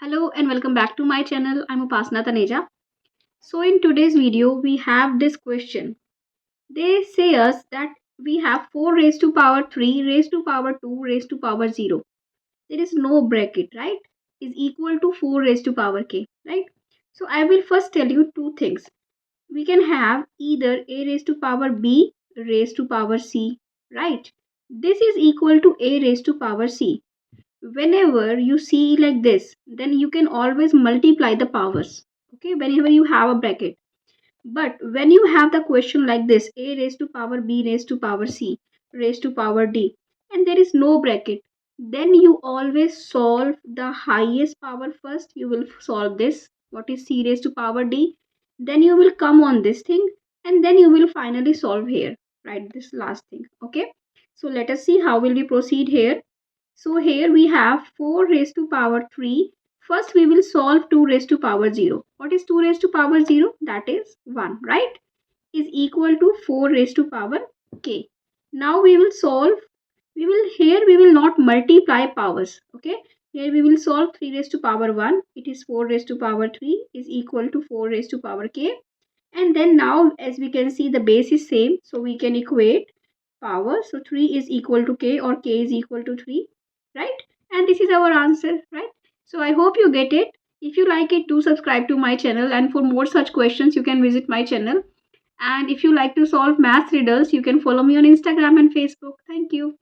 Hello and welcome back to my channel. I'm Upasana Taneja. So in today's video we have this question. They say us that we have 4 raised to power 3 raised to power 2 raised to power 0. There is no bracket, right? Is equal to 4 raised to power k, right? So I will first tell you two things. We can have either a raised to power b raised to power c, right? This is equal to a raised to power c. Whenever you see like this, then you can always multiply the powers, okay, whenever you have a bracket. But when you have the question like this, a raised to power b raised to power c raised to power d, and there is no bracket, then you always solve the highest power first. You will solve this, what is c raised to power d, then you will come on this thing, and then you will finally solve here, right, this last thing. Okay, so let us see how will we proceed here. So here we have 4 raised to power 3. First we will solve 2 raised to power 0. What is 2 raised to power 0? That is 1, right? Is equal to 4 raised to power k. Now we will solve, we will not multiply powers, okay? Here we will solve 3 raised to power 1. It is 4 raised to power 3 is equal to 4 raised to power k. And then now as we can see the base is same, so we can equate power. So 3 is equal to k or k is equal to 3, right? And this is our answer, right? So I hope you get it. If you like it, do subscribe to my channel, and for more such questions you can visit my channel. And if you like to solve math riddles, you can follow me on Instagram and Facebook. Thank you.